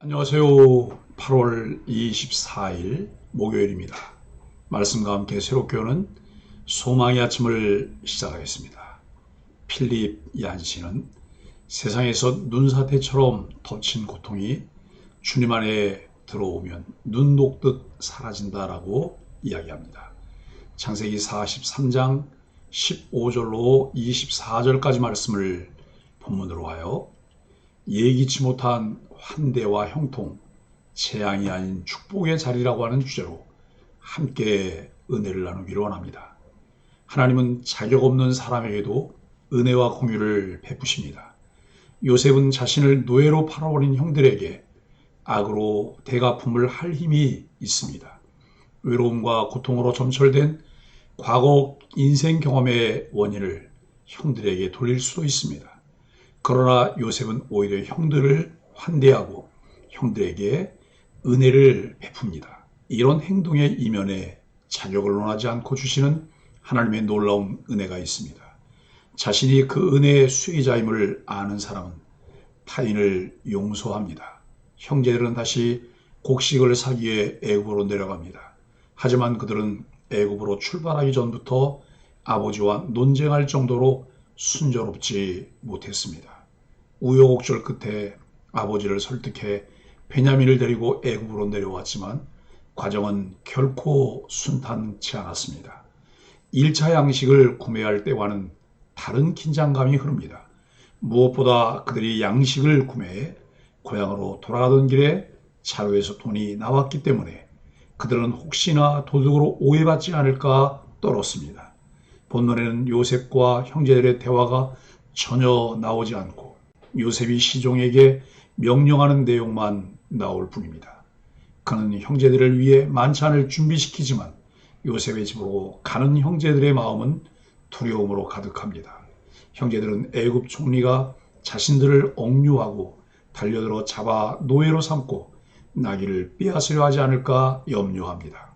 안녕하세요. 8월 24일 목요일입니다. 말씀과 함께 새롭게 오는 소망의 아침을 시작하겠습니다. 필립 얀시는 세상에서 눈사태처럼 덮친 고통이 주님 안에 들어오면 눈 녹듯 사라진다라고 이야기합니다. 창세기 43장 15절로 24절까지 말씀을 본문으로 하여 예기치 못한 환대와 형통, 재앙이 아닌 축복의 자리라고 하는 주제로 함께 은혜를 나누기를 원합니다. 하나님은 자격 없는 사람에게도 은혜와 공유를 베푸십니다. 요셉은 자신을 노예로 팔아버린 형들에게 악으로 대갚음을 할 힘이 있습니다. 외로움과 고통으로 점철된 과거 인생 경험의 원인을 형들에게 돌릴 수도 있습니다. 그러나 요셉은 오히려 형들을 환대하고 형들에게 은혜를 베풉니다. 이런 행동의 이면에 자격을 논하지 않고 주시는 하나님의 놀라운 은혜가 있습니다. 자신이 그 은혜의 수혜자임을 아는 사람은 타인을 용서합니다. 형제들은 다시 곡식을 사기 위해 애굽으로 내려갑니다. 하지만 그들은 애굽으로 출발하기 전부터 아버지와 논쟁할 정도로 순조롭지 못했습니다. 우여곡절 끝에 아버지를 설득해 베냐민을 데리고 애굽으로 내려왔지만 과정은 결코 순탄치 않았습니다. 1차 양식을 구매할 때와는 다른 긴장감이 흐릅니다. 무엇보다 그들이 양식을 구매해 고향으로 돌아가던 길에 차로에서 돈이 나왔기 때문에 그들은 혹시나 도둑으로 오해받지 않을까 떨었습니다. 본문에는 요셉과 형제들의 대화가 전혀 나오지 않고 요셉이 시종에게 명령하는 내용만 나올 뿐입니다. 그는 형제들을 위해 만찬을 준비시키지만 요셉의 집으로 가는 형제들의 마음은 두려움으로 가득합니다. 형제들은 애굽 총리가 자신들을 억류하고 달려들어 잡아 노예로 삼고 나귀를 빼앗으려 하지 않을까 염려합니다.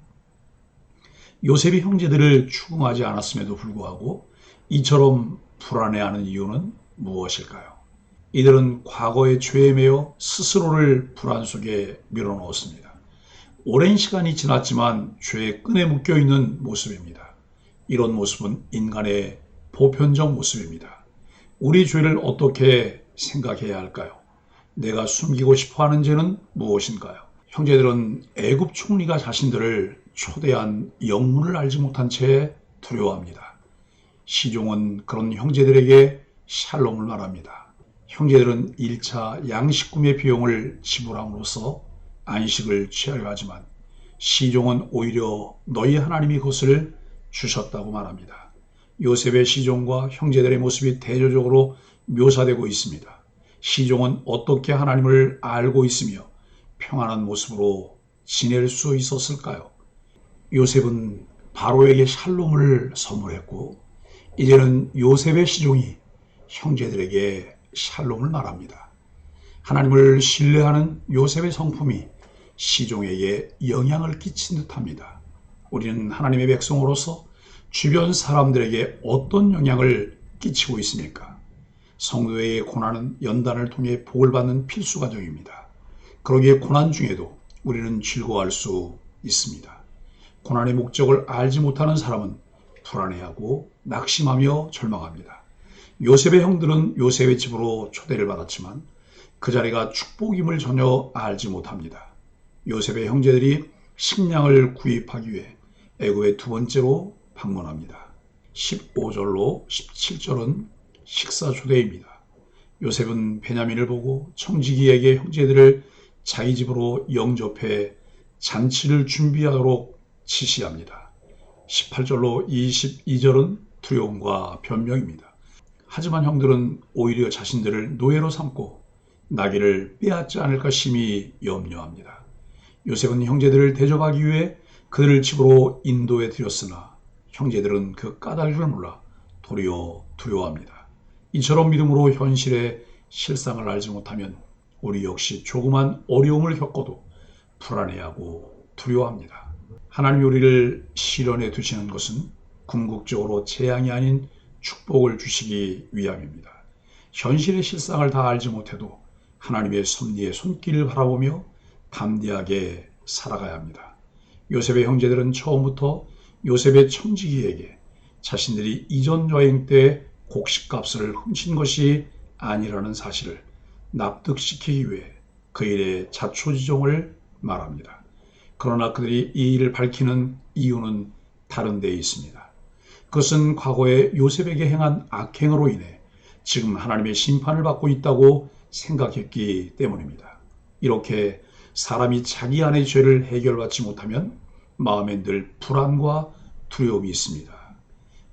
요셉이 형제들을 추궁하지 않았음에도 불구하고 이처럼 불안해하는 이유는 무엇일까요? 이들은 과거의 죄에 매여 스스로를 불안 속에 밀어넣었습니다. 오랜 시간이 지났지만 죄의 끈에 묶여있는 모습입니다. 이런 모습은 인간의 보편적 모습입니다. 우리 죄를 어떻게 생각해야 할까요? 내가 숨기고 싶어하는 죄는 무엇인가요? 형제들은 애굽 총리가 자신들을 초대한 영문을 알지 못한 채 두려워합니다. 시종은 그런 형제들에게 샬롬을 말합니다. 형제들은 1차 양식 구매 비용을 지불함으로써 안식을 취하려 하지만 시종은 오히려 너희 하나님이 그것을 주셨다고 말합니다. 요셉의 시종과 형제들의 모습이 대조적으로 묘사되고 있습니다. 시종은 어떻게 하나님을 알고 있으며 평안한 모습으로 지낼 수 있었을까요? 요셉은 바로에게 샬롬을 선물했고 이제는 요셉의 시종이 형제들에게 샬롬을 말합니다. 하나님을 신뢰하는 요셉의 성품이 시종에게 영향을 끼친 듯합니다. 우리는 하나님의 백성으로서 주변 사람들에게 어떤 영향을 끼치고 있습니까? 성도의 고난은 연단을 통해 복을 받는 필수 과정입니다. 그러기에 고난 중에도 우리는 즐거워할 수 있습니다. 고난의 목적을 알지 못하는 사람은 불안해하고 낙심하며 절망합니다. 요셉의 형들은 요셉의 집으로 초대를 받았지만 그 자리가 축복임을 전혀 알지 못합니다. 요셉의 형제들이 식량을 구입하기 위해 애굽에 두 번째로 방문합니다. 15절로 17절은 식사 초대입니다. 요셉은 베냐민을 보고 청지기에게 형제들을 자기 집으로 영접해 잔치를 준비하도록 지시합니다. 18절로 22절은 두려움과 변명입니다. 하지만 형들은 오히려 자신들을 노예로 삼고 나귀를 빼앗지 않을까 심히 염려합니다. 요셉은 형제들을 대접하기 위해 그들을 집으로 인도해 드렸으나 형제들은 그 까닭을 몰라 도리어 두려워합니다. 이처럼 믿음으로 현실의 실상을 알지 못하면 우리 역시 조그만 어려움을 겪어도 불안해하고 두려워합니다. 하나님이 우리를 시련에 두시는 것은 궁극적으로 재앙이 아닌 축복을 주시기 위함입니다. 현실의 실상을 다 알지 못해도 하나님의 섭리의 손길을 바라보며 담대하게 살아가야 합니다. 요셉의 형제들은 처음부터 요셉의 청지기에게 자신들이 이전 여행 때 곡식값을 훔친 것이 아니라는 사실을 납득시키기 위해 그 일의 자초지종을 말합니다. 그러나 그들이 이 일을 밝히는 이유는 다른 데에 있습니다. 그것은 과거에 요셉에게 행한 악행으로 인해 지금 하나님의 심판을 받고 있다고 생각했기 때문입니다. 이렇게 사람이 자기 안의 죄를 해결받지 못하면 마음에 늘 불안과 두려움이 있습니다.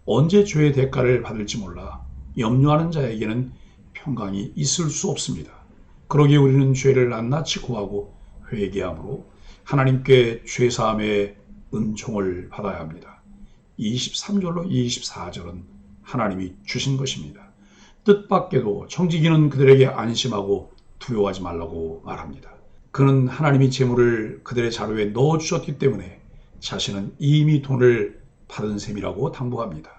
언제 죄의 대가를 받을지 몰라 염려하는 자에게는 평강이 있을 수 없습니다. 그러기에 우리는 죄를 낱낱이 구하고 회개함으로 하나님께 죄사함의 은총을 받아야 합니다. 23절로 24절은 하나님이 주신 것입니다. 뜻밖에도 청지기는 그들에게 안심하고 두려워하지 말라고 말합니다. 그는 하나님이 재물을 그들의 자루에 넣어주셨기 때문에 자신은 이미 돈을 받은 셈이라고 당부합니다.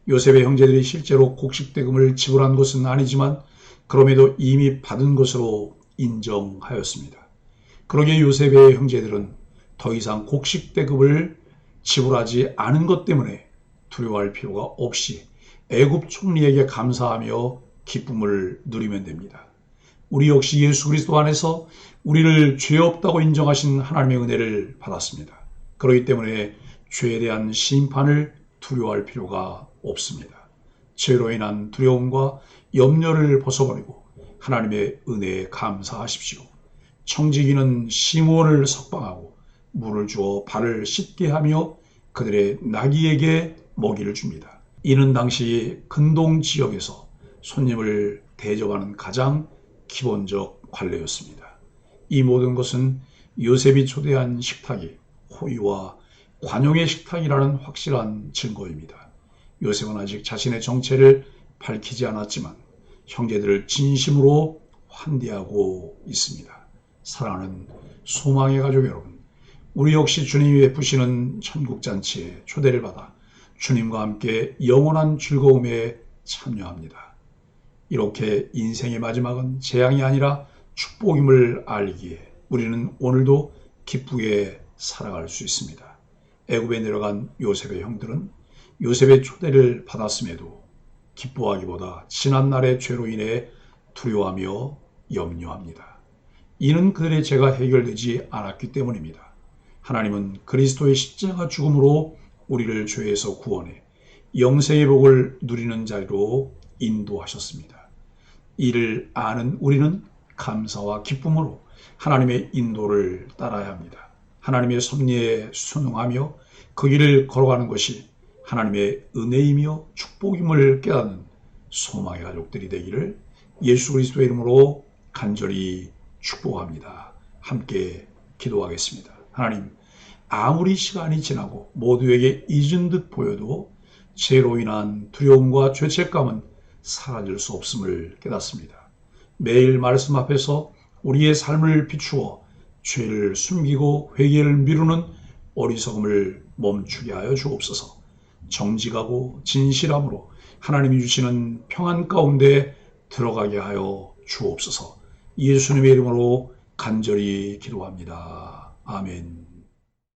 요셉의 형제들이 실제로 곡식대금을 지불한 것은 아니지만 그럼에도 이미 받은 것으로 인정하였습니다. 그러기에 요셉의 형제들은 더 이상 곡식대금을 지불하지 않은 것 때문에 두려워할 필요가 없이 애굽 총리에게 감사하며 기쁨을 누리면 됩니다. 우리 역시 예수 그리스도 안에서 우리를 죄 없다고 인정하신 하나님의 은혜를 받았습니다. 그렇기 때문에 죄에 대한 심판을 두려워할 필요가 없습니다. 죄로 인한 두려움과 염려를 벗어버리고 하나님의 은혜에 감사하십시오. 청지기는 시므온을 석방하고 물을 주어 발을 씻게 하며 그들의 나귀에게 먹이를 줍니다. 이는 당시 근동 지역에서 손님을 대접하는 가장 기본적 관례였습니다. 이 모든 것은 요셉이 초대한 식탁이 호의와 관용의 식탁이라는 확실한 증거입니다. 요셉은 아직 자신의 정체를 밝히지 않았지만 형제들을 진심으로 환대하고 있습니다. 사랑하는 소망의 가족 여러분, 우리 역시 주님이 베푸시는 천국잔치에 초대를 받아 주님과 함께 영원한 즐거움에 참여합니다. 이렇게 인생의 마지막은 재앙이 아니라 축복임을 알기에 우리는 오늘도 기쁘게 살아갈 수 있습니다. 애굽에 내려간 요셉의 형들은 요셉의 초대를 받았음에도 기뻐하기보다 지난날의 죄로 인해 두려워하며 염려합니다. 이는 그들의 죄가 해결되지 않았기 때문입니다. 하나님은 그리스도의 십자가 죽음으로 우리를 죄에서 구원해 영생의 복을 누리는 자리로 인도하셨습니다. 이를 아는 우리는 감사와 기쁨으로 하나님의 인도를 따라야 합니다. 하나님의 섭리에 순응하며 그 길을 걸어가는 것이 하나님의 은혜이며 축복임을 깨닫는 소망의 가족들이 되기를 예수 그리스도의 이름으로 간절히 축복합니다. 함께 기도하겠습니다. 하나님, 아무리 시간이 지나고 모두에게 잊은 듯 보여도 죄로 인한 두려움과 죄책감은 사라질 수 없음을 깨닫습니다. 매일 말씀 앞에서 우리의 삶을 비추어 죄를 숨기고 회개를 미루는 어리석음을 멈추게 하여 주옵소서. 정직하고 진실함으로 하나님이 주시는 평안 가운데 들어가게 하여 주옵소서. 예수님의 이름으로 간절히 기도합니다. 아멘.